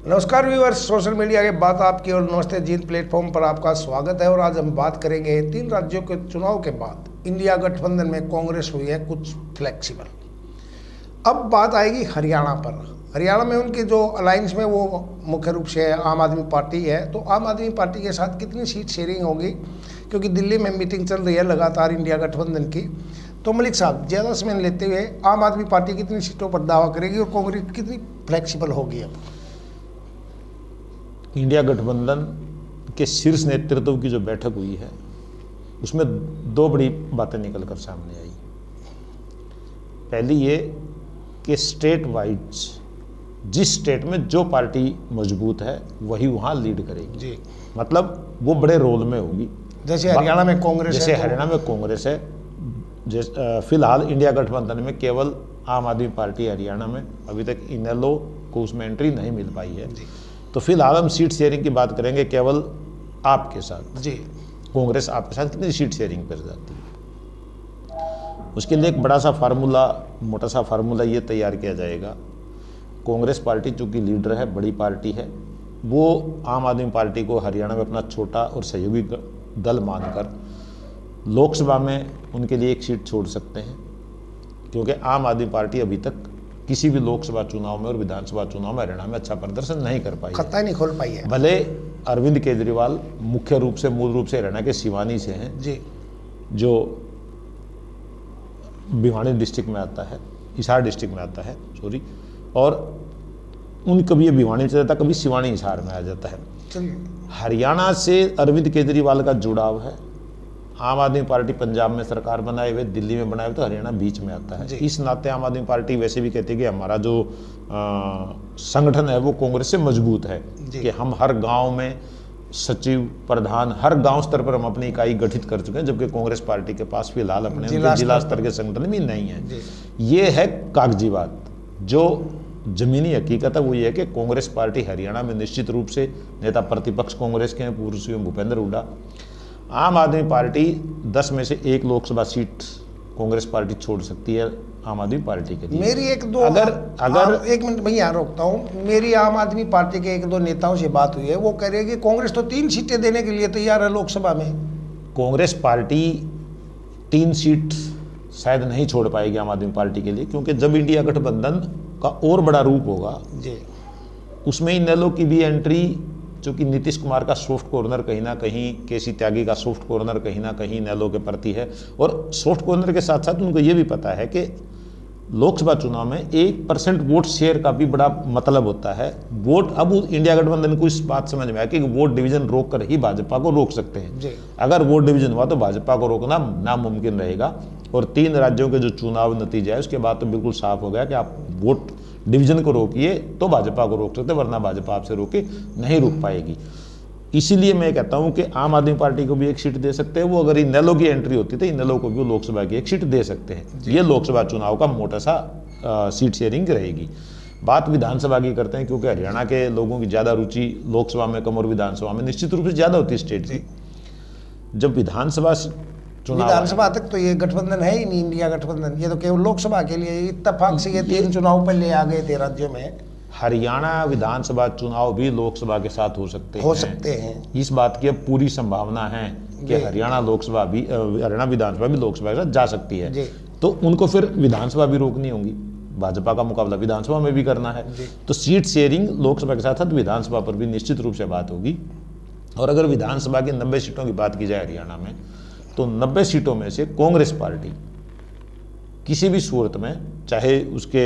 नमस्कार viewers, social media के बात आपकी और नमस्ते जीत प्लेटफॉर्म पर आपका स्वागत है। और आज हम बात करेंगे 3 राज्यों के चुनाव के बाद इंडिया गठबंधन में कांग्रेस हुई है कुछ फ्लेक्सिबल। अब बात आएगी हरियाणा पर। हरियाणा में उनकी जो अलायंस में वो मुख्य रूप से आम आदमी पार्टी है, तो आम आदमी पार्टी के साथ कितनी सीट शेयरिंग होगी, क्योंकि दिल्ली में मीटिंग चल रही है लगातार इंडिया गठबंधन की। तो मलिक साहब, ज़्यादा समय लेते हुए आम आदमी पार्टी कितनी सीटों पर दावा करेगी और कांग्रेस कितनी फ्लेक्सिबल होगी? अब इंडिया गठबंधन के शीर्ष नेतृत्व की जो बैठक हुई है उसमें 2 बड़ी बातें निकल कर सामने आई। पहली ये कि स्टेट वाइज जिस स्टेट में जो पार्टी मजबूत है वही वहाँ लीड करेगी जी, मतलब वो बड़े रोल में होगी। जैसे हरियाणा में कांग्रेस जैसे है, हरियाणा में कांग्रेस है। फिलहाल इंडिया गठबंधन में केवल आम आदमी पार्टी हरियाणा में, अभी तक इनेलो को उसमें एंट्री नहीं मिल पाई है। तो फिलहाल हम सीट शेयरिंग की बात करेंगे केवल आपके साथ। जी, कांग्रेस आपके साथ कितनी सीट शेयरिंग कर जाती है, उसके लिए एक बड़ा सा फार्मूला, मोटा सा फार्मूला ये तैयार किया जाएगा। कांग्रेस पार्टी चूँकि लीडर है, बड़ी पार्टी है, वो आम आदमी पार्टी को हरियाणा में अपना छोटा और सहयोगी दल मानकर लोकसभा में उनके लिए एक सीट छोड़ सकते हैं, क्योंकि आम आदमी पार्टी अभी तक किसी भी लोकसभा चुनाव में और विधानसभा चुनाव में हरियाणा में अच्छा प्रदर्शन नहीं कर पाई, खत्ता नहीं खोल पाई है। भले अरविंद केजरीवाल मुख्य रूप से मूल रूप से हरियाणा के सिवानी से हैं जी, जो भिवानी डिस्ट्रिक्ट में आता है, हिसार डिस्ट्रिक्ट में आता है, सॉरी, और उन कभी ये भिवानी से जाता, कभी सिवानी हिसार में आ जाता है। चलिए, हरियाणा से अरविंद केजरीवाल का जुड़ाव है। आम आदमी पार्टी पंजाब में सरकार बनाए हुए, दिल्ली में बनाए हुए, तो हरियाणा बीच में आता है। इस नाते आम आदमी पार्टी वैसे भी कहती है कि हमारा जो संगठन है वो कांग्रेस से मजबूत है, कि हम हर गांव में सचिव, प्रधान, हर गांव स्तर पर हम अपनी इकाई गठित कर चुके हैं, जबकि कांग्रेस पार्टी के पास फिलहाल अपने जिला स्तर के संगठन भी नहीं है। ये है कागजी बात। जो जमीनी हकीकत है वो ये है कि कांग्रेस पार्टी हरियाणा में निश्चित रूप से नेता प्रतिपक्ष कांग्रेस के हैं, पूर्व सीएम भूपेंद्र हुड्डा। आम आदमी पार्टी 10 में से 1 लोकसभा सीट कांग्रेस पार्टी छोड़ सकती है आम आदमी पार्टी के लिए। मेरी एक दो अगर एक मिनट भैया रोकता हूँ। मेरी आम आदमी पार्टी के 1-2 नेताओं से बात हुई है, वो कह रहे हैं कि कांग्रेस तो 3 सीटें देने के लिए तैयार है लोकसभा में। कांग्रेस पार्टी 3 सीट शायद नहीं छोड़ पाएगी आम आदमी पार्टी के लिए, क्योंकि जब इंडिया गठबंधन का और बड़ा रूप होगा जी, उसमें इनेलो की भी एंट्री, चूँकि नीतीश कुमार का सॉफ्ट कॉर्नर कहीं ना कहीं, केसी त्यागी का सॉफ्ट कॉर्नर कहीं ना कहीं इनेलो के प्रति है, और सॉफ्ट कॉर्नर के साथ साथ उनको ये भी पता है कि लोकसभा चुनाव में 1% वोट शेयर का भी बड़ा मतलब होता है। वोट, अब इंडिया गठबंधन को इस बात समझ में आया कि वोट डिवीजन रोक कर ही भाजपा को रोक सकते हैं। अगर वोट डिवीजन हुआ तो भाजपा को रोकना नामुमकिन रहेगा। और 3 राज्यों के जो चुनाव नतीजा है उसके बाद तो बिल्कुल साफ हो गया कि आप वोट डिवीजन को रोकिए तो भाजपा को रोक सकते, वरना भाजपा आपसे रोके नहीं रोक पाएगी। इसीलिए मैं कहता हूं कि आम आदमी पार्टी को भी 1 सीट दे सकते हैं। वो अगर इनेलो की एंट्री होती तो इनेलो को भी लोकसभा की 1 सीट दे सकते हैं। ये लोकसभा चुनाव का मोटा सा सीट शेयरिंग रहेगी। बात विधानसभा की करते हैं, क्योंकि हरियाणा के लोगों की ज़्यादा रुचि लोकसभा में कम और विधानसभा में निश्चित रूप से ज़्यादा होती है स्टेट की। जब विधानसभा तक तो ये गठबंधन है ही नहीं, इंडिया गठबंधन। ये तो केवल लोकसभा के लिए इत्तेफाक से ये 3 चुनाव पर ले आ गए थे राज्यों में। हरियाणा विधानसभा चुनाव भी लोकसभा के साथ हो सकते हैं। इस बात की अब पूरी संभावना है कि हरियाणा लोकसभा भी, हरियाणा विधानसभा भी लोकसभा के साथ जा सकती है। तो उनको फिर विधानसभा भी रोकनी होगी, भाजपा का मुकाबला विधानसभा में भी करना है। तो सीट शेयरिंग लोकसभा के साथ साथ विधानसभा पर भी निश्चित रूप से बात होगी। और अगर विधानसभा की 90 सीटों की बात की जाए हरियाणा में, तो 90 सीटों में से कांग्रेस पार्टी किसी भी सूरत में, चाहे उसके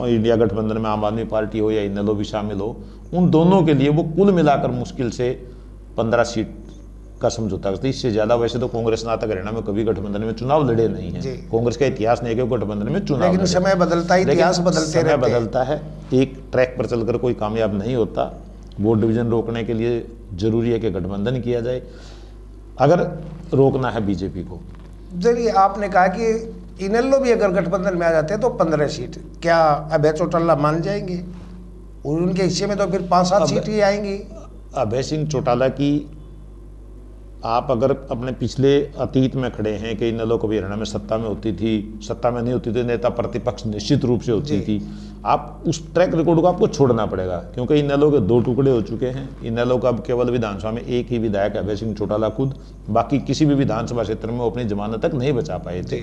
इंडिया गठबंधन में आम आदमी पार्टी हो या इनेलो भी शामिल हो, उन दोनों के लिए वो कुल मिलाकर मुश्किल से 15 सीट का समझौता करती है। इससे ज़्यादा वैसे तो कांग्रेस ना तक हरियाणा में कभी गठबंधन में चुनाव लड़े नहीं है। कांग्रेस का इतिहास नहीं है कि गठबंधन में चुनाव, लेकिन समय बदलता है, इतिहास बदलता है। एक ट्रैक पर चलकर कोई कामयाब नहीं होता। वोट डिवीजन रोकने के लिए जरूरी है कि गठबंधन किया जाए, अगर रोकना है बीजेपी को। चलिए, आपने कहा कि इनेलो भी अगर गठबंधन में आ जाते हैं तो 15 सीट, क्या अभय चौटाला मान जाएंगे? और उनके हिस्से में तो फिर 5-7 सीट ही आएंगी। अभय सिंह चौटाला की आप अगर अपने पिछले अतीत में खड़े हैं कि इनेलो कभी हरियाणा में सत्ता में होती थी, सत्ता में नहीं होती थी, नेता प्रतिपक्ष निश्चित रूप से होती थी, आप उस ट्रैक रिकॉर्ड को आपको छोड़ना पड़ेगा, क्योंकि इनेलो के 2 टुकड़े हो चुके हैं। इनेलो का अब केवल विधानसभा में एक ही विधायक अभय सिंह चौटाला खुद, बाकी किसी भी विधानसभा क्षेत्र में वो अपनी जमानत तक नहीं बचा पाए थे।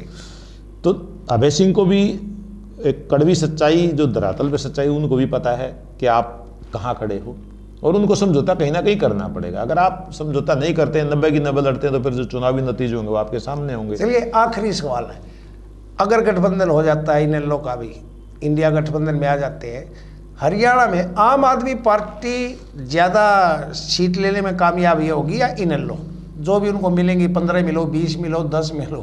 तो अभय सिंह को भी एक कड़वी सच्चाई, जो धरातल पे सच्चाई, उनको भी पता है कि आप कहाँ खड़े हो, और उनको समझौता कहीं ना कहीं करना पड़ेगा। अगर आप समझौता नहीं करते हैं, 90 की 90 लड़ते हैं, तो फिर जो चुनावी नतीजे होंगे वो आपके सामने होंगे। चलिए आखिरी सवाल है, अगर गठबंधन हो जाता है इनेलो का भी, इंडिया गठबंधन में आ जाते हैं, हरियाणा में आम आदमी पार्टी ज़्यादा सीट लेने में कामयाब ये होगी या इनेलो? जो भी उनको मिलेंगी, 15 मिलो, 20 मिलो, 10 मिलो,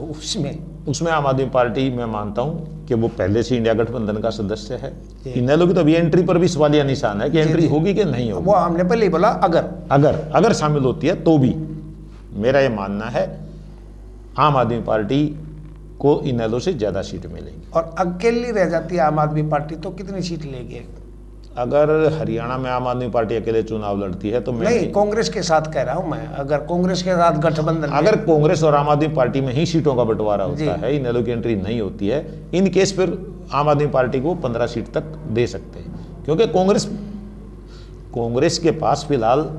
उसमें आम आदमी पार्टी, मैं मानता हूं कि वो पहले से इंडिया गठबंधन का सदस्य है। इनेलो की तो अभी एंट्री पर भी सवालिया निशान है कि एंट्री होगी कि नहीं होगी। वो हमने पहले ही बोला अगर शामिल होती है तो भी मेरा ये मानना है आम आदमी पार्टी को इनेलो से ज्यादा सीट मिलेगी। और अकेली रह जाती है आम आदमी पार्टी तो कितनी सीट लेगी? अगर हरियाणा में आम आदमी पार्टी अकेले चुनाव लड़ती है तो मैं नहीं, कांग्रेस के साथ कह रहा हूं मैं, अगर कांग्रेस के साथ गठबंधन, अगर कांग्रेस और आम आदमी पार्टी में ही सीटों का बंटवारा होता है, इनेलो की एंट्री नहीं होती है, इन केस फिर आम आदमी पार्टी को 15 सीट तक दे सकते हैं, क्योंकि कांग्रेस के पास फिलहाल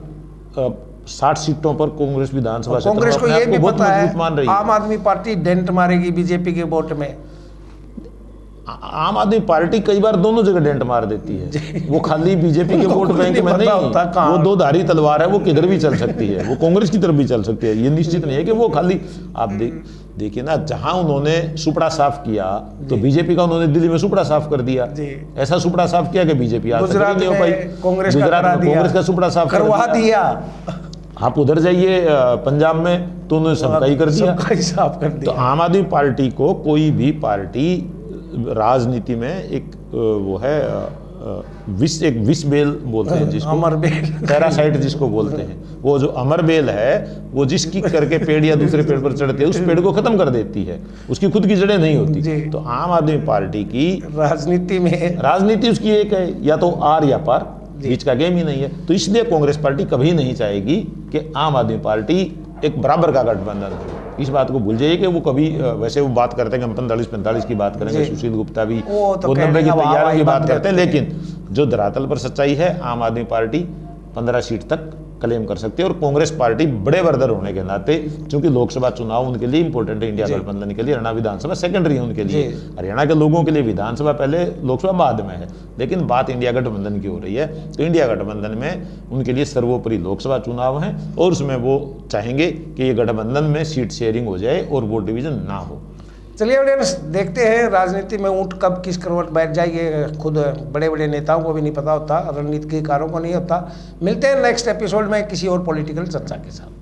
60 सीटों पर कांग्रेस विधानसभा कांग्रेस को ये भी पता है मान रही है आम आदमी पार्टी डेंट मारेगी बीजेपी के वोट में। आम आदमी पार्टी कई बार दोनों जगह डेंट मार देती है, वो खाली बीजेपी के वोट बैंक में नहीं, वो 2 धारी तलवार है, वो किधर भी चल सकती है, वो कांग्रेस की तरफ भी चल सकती है। ये निश्चित नहीं है कि वो खाली, आप देखिए ना, जहां उन्होंने सुपड़ा साफ किया तो बीजेपी का उन्होंने दिल्ली में सुपड़ा साफ कर दिया, ऐसा सुपड़ा साफ किया कि बीजेपी आज तक नहीं हो पाई। गुजरात में कांग्रेस का सुपड़ा साफ करवा दिया। आप उधर जाइए पंजाब में तो उन्होंने सबका ही कर दिया, साफ कर दिया। तो आम आदमी पार्टी को कोई भी पार्टी राजनीति में एक वो है एक विष बेल बोलते हैं जिसको, अमर बेल, पैरासाइट जिसको बोलते हैं, वो जो अमर बेल है वो जिसकी करके पेड़ या दूसरे पेड़ पर चढ़ते हैं उस पेड़ को खत्म कर देती है, उसकी खुद की जड़ें नहीं होती। तो आम आदमी पार्टी की राजनीति उसकी एक है, या तो आर या पार, बीच का गेम ही नहीं है। तो इसलिए कांग्रेस पार्टी कभी नहीं चाहेगी कि आम आदमी पार्टी एक बराबर का गठबंधन हो। इस बात को भूल जाइए कि वो कभी, वैसे वो बात करते हैं कि हम 45-45 की बात करेंगे, सुशील गुप्ता भी वो 90 की तैयारी की बात करते हैं, लेकिन जो धरातल पर सच्चाई है, आम आदमी पार्टी 15 सीट तक क्लेम कर सकती है। और कांग्रेस पार्टी बड़े बर्दर होने के नाते, क्योंकि लोकसभा चुनाव उनके लिए इंपॉर्टेंट है, इंडिया गठबंधन के लिए हरियाणा विधानसभा सेकेंडरी है उनके लिए, हरियाणा के लोगों के लिए विधानसभा पहले, लोकसभा बाद में है, लेकिन बात इंडिया गठबंधन की हो रही है। तो इंडिया गठबंधन में उनके लिए सर्वोपरि लोकसभा चुनाव है, और उसमें वो चाहेंगे कि ये गठबंधन में सीट शेयरिंग हो जाए और वोट डिवीजन ना हो। चलिए ऑडियंस, देखते हैं राजनीति में ऊंट कब किस करवट बैठ जाएगी, खुद बड़े बड़े नेताओं को भी नहीं पता होता, रणनीतिकारों को नहीं होता। मिलते हैं नेक्स्ट एपिसोड में किसी और पॉलिटिकल चर्चा के साथ।